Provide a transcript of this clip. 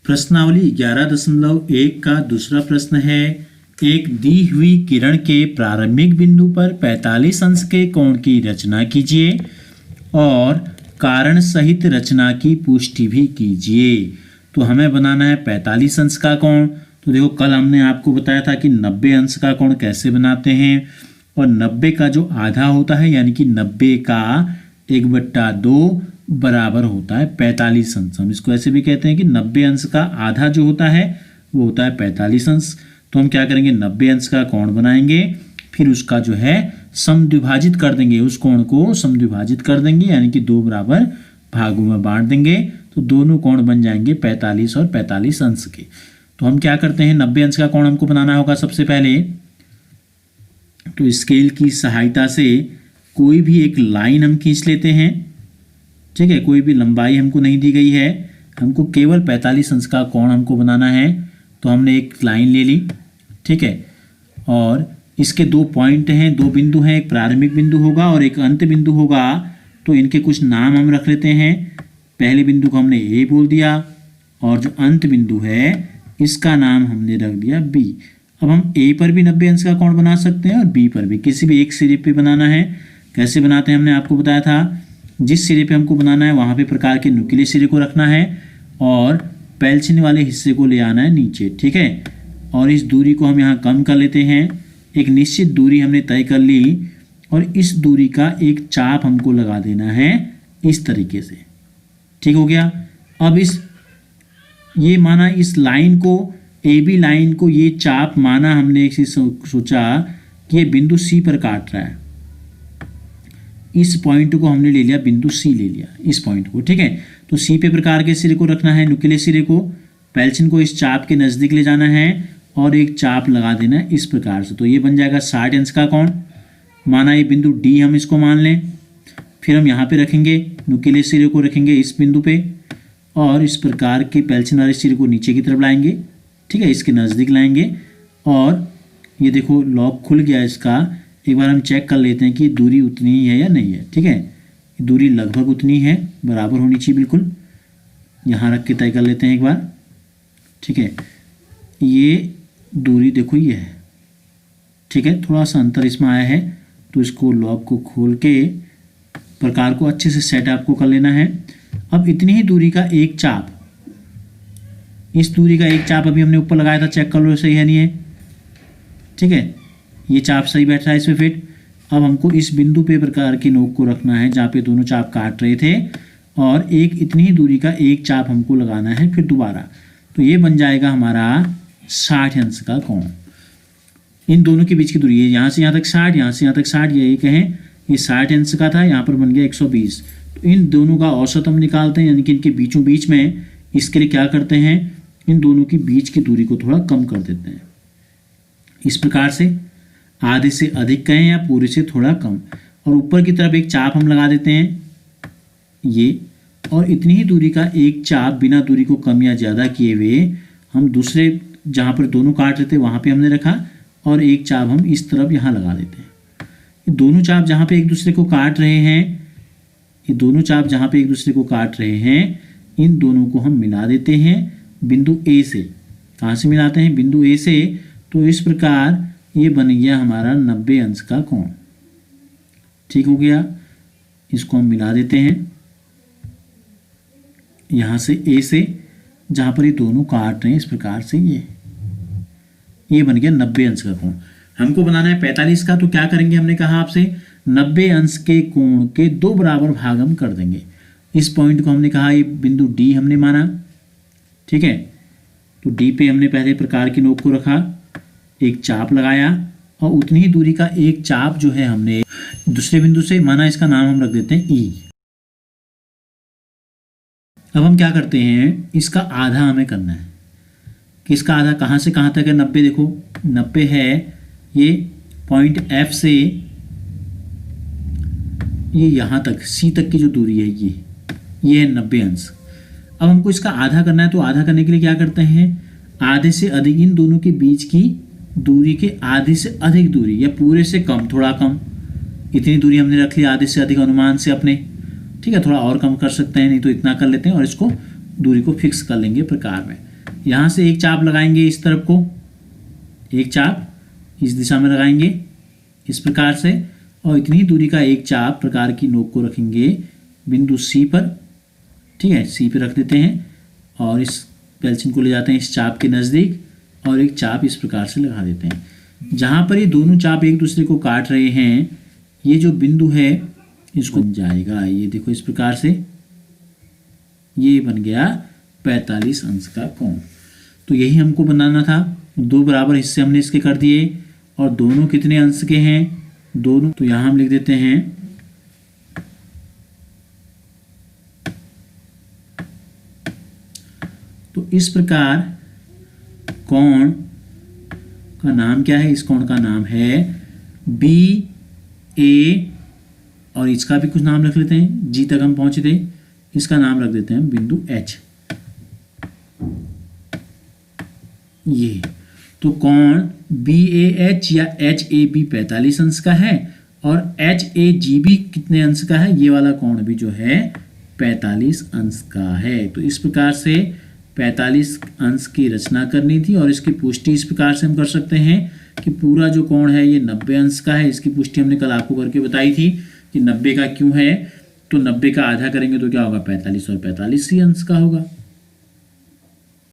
प्रश्नावली 11.1 का दूसरा प्रश्न है, एक दी हुई किरण के प्रारंभिक बिंदु पर 45 अंश के कोण की रचना कीजिए और कारण सहित रचना की पुष्टि भी कीजिए। तो हमें बनाना है 45 अंश का कोण। तो देखो कल हमने आपको बताया था कि 90 अंश का कोण कैसे बनाते हैं, और 90 का जो आधा होता है यानी कि 90 का 1/2 बराबर होता है 45 अंश। हम इसको ऐसे भी कहते हैं कि 90 अंश का आधा जो होता है वो होता है 45 अंश। तो हम क्या करेंगे, 90 अंश का कोण बनाएंगे, फिर उसका जो है समद्विभाजित कर देंगे, उस कोण को समद्विभाजित कर देंगे यानी कि 2 बराबर भागों में बांट देंगे। तो दोनों कोण बन जाएंगे 45 और 45 अंश के। तो हम क्या करते हैं, 90 अंश का कोण हमको बनाना होगा। सबसे पहले तो स्केल की सहायता से कोई भी एक लाइन हम खींच लेते हैं। ठीक है, कोई भी लंबाई हमको नहीं दी गई है, हमको केवल 45 अंश का कोण हमको बनाना है। तो हमने एक लाइन ले ली, ठीक है, और इसके 2 पॉइंट हैं, 2 बिंदु हैं, एक प्रारंभिक बिंदु होगा और एक अंत बिंदु होगा। तो इनके कुछ नाम हम रख लेते हैं। पहले बिंदु को हमने ए बोल दिया और जो अंत बिंदु है इसका नाम हमने रख दिया बी। अब हम ए पर भी 90 अंश का कोण बना सकते हैं और बी पर भी, किसी भी एक सिरे पे बनाना है। कैसे बनाते हैं हमने आपको बताया था, जिस सिरे पे हमको बनाना है वहाँ पे प्रकार के नुकीले सिरे को रखना है और पेल्चिन वाले हिस्से को ले आना है नीचे। ठीक है, और इस दूरी को हम यहाँ कम कर लेते हैं। एक निश्चित दूरी हमने तय कर ली और इस दूरी का एक चाप हमको लगा देना है इस तरीके से। ठीक हो गया। अब ये माना इस लाइन को, ए बी लाइन को ये चाप माना हमने एक सोचा कि ये बिंदु सी पर काट रहा है। इस पॉइंट को हमने ले लिया, बिंदु सी ले लिया इस पॉइंट को। ठीक है, तो सी पे प्रकार के सिरे को रखना है, नुकीले सिरे को, पेल्चिन को इस चाप के नज़दीक ले जाना है और एक चाप लगा देना है इस प्रकार से। तो ये बन जाएगा 60 अंश का कोण। माना ये बिंदु डी हम इसको मान लें, फिर हम यहाँ पे रखेंगे नुकीले सिरे को, रखेंगे इस बिंदु पे और इस प्रकार के पेल्चिन वाले सिरे को नीचे की तरफ लाएंगे। ठीक है, इसके नज़दीक लाएंगे और ये देखो लॉक खुल गया इसका। एक बार हम चेक कर लेते हैं कि दूरी उतनी ही है या नहीं है। ठीक है, दूरी लगभग उतनी है, बराबर होनी चाहिए बिल्कुल। यहाँ रख के तय कर लेते हैं एक बार। ठीक है, ये दूरी देखो ये है। ठीक है, थोड़ा सा अंतर इसमें आया है तो इसको लॉक को खोल के प्रकार को अच्छे से सेट आपको कर लेना है। अब इतनी ही दूरी का एक चाप, इस दूरी का एक चाप अभी हमने ऊपर लगाया था, चेक कर लो सही है नहीं है। ठीक है, ये चाप सही बैठ रहा है इसमें फिट। अब हमको इस बिंदु पे प्रकार की नोक को रखना है जहाँ पे दोनों चाप काट रहे थे और एक इतनी ही दूरी का एक चाप हमको लगाना है फिर दोबारा। तो ये बन जाएगा हमारा 60 अंश का कोण। इन दोनों के बीच की दूरी है यहाँ से यहाँ तक 60, यहाँ से यहाँ तक 60, ये कहें ये 60 अंश का था, यहाँ पर बन गया 120। तो इन दोनों का औसत हम निकालते हैं, यानी कि इनके बीचों बीच में। इसके लिए क्या करते हैं, इन दोनों की बीच की दूरी को थोड़ा कम कर देते हैं इस प्रकार से, आधे से अधिक कहें या पूरे से थोड़ा कम। और ऊपर की तरफ एक चाप हम लगा देते हैं ये, और इतनी ही दूरी का एक चाप बिना दूरी को कम या ज़्यादा किए हुए हम दूसरे जहाँ पर दोनों काट रहे थे वहाँ पे हमने रखा और एक चाप हम इस तरफ यहाँ लगा देते हैं। ये दोनों चाप जहाँ पे एक दूसरे को काट रहे हैं, ये दोनों चाप जहाँ पे एक दूसरे को काट रहे हैं, इन दोनों को हम मिला देते हैं बिंदु ए से। कहाँ से मिलाते हैं, बिंदु ए से। तो इस प्रकार ये बन गया हमारा 90 अंश का कोण। ठीक हो गया, इसको हम मिला देते हैं यहाँ से ए से, जहाँ पर ये दोनों काट रहे हैं इस प्रकार से। ये बन गया 90 अंश का कोण। हमको बनाना है 45 का, तो क्या करेंगे, हमने कहा आपसे 90 अंश के कोण के 2 बराबर भाग हम कर देंगे। इस पॉइंट को हमने कहा ये बिंदु डी हमने माना। ठीक है, तो डी पे हमने पहले प्रकार की नोक को रखा, एक चाप लगाया और उतनी ही दूरी का एक चाप जो है हमने दूसरे बिंदु से माना, इसका नाम हम रख देते हैं ई। अब हम क्या करते हैं, इसका आधा हमें करना है कि इसका आधा कहाँ से कहाँ तक है। 90 देखो 90 है ये पॉइंट एफ से ये यहाँ तक सी तक की जो दूरी है ये है 90 अंश। अब हमको इसका आधा करना है, तो आधा करने के लिए क्या करते हैं, आधे से अधिक, इन दोनों के बीच की दूरी के आधे से अधिक दूरी या पूरे से कम, थोड़ा कम, इतनी दूरी हमने रख ली आधे से अधिक अनुमान से अपने। ठीक है, थोड़ा और कम कर सकते हैं, नहीं तो इतना कर लेते हैं और इसको दूरी को फिक्स कर लेंगे प्रकार में। यहाँ से एक चाप लगाएंगे इस तरफ को, एक चाप इस दिशा में लगाएंगे इस प्रकार से, और इतनी दूरी का एक चाप प्रकार की नोक को रखेंगे बिंदु सी पर। ठीक है, सी पे रख देते हैं और इस पेंसिल को ले जाते हैं इस चाप के नज़दीक और एक चाप इस प्रकार से लगा देते हैं। जहाँ पर ये दोनों चाप एक दूसरे को काट रहे हैं, ये जो बिंदु है इसको बन जाएगा, ये देखो इस प्रकार से ये बन गया 45 अंश का कोण। तो यही हमको बनाना था। दो बराबर हिस्से हमने इसके कर दिए और दोनों कितने अंश के हैं, दोनों। तो यहाँ हम लिख देते हैं तो इस प्रकार कोण का नाम क्या है, इस कोण का नाम है बी ए, और इसका भी कुछ नाम रख लेते हैं, जी तक हम पहुंचे थे, इसका नाम रख देते हैं बिंदु एच। ये तो कोण बी ए एच या एच ए बी 45 अंश का है और एच ए जी बी कितने अंश का है, ये वाला कोण भी जो है 45 अंश का है। तो इस प्रकार से 45 अंश की रचना करनी थी और इसकी पुष्टि इस प्रकार से हम कर सकते हैं कि पूरा जो कोण है ये 90 अंश का है। इसकी पुष्टि हमने कल आपको करके बताई थी कि 90 का क्यों है, तो 90 का आधा करेंगे तो क्या होगा 45 और 45 ही अंश का होगा।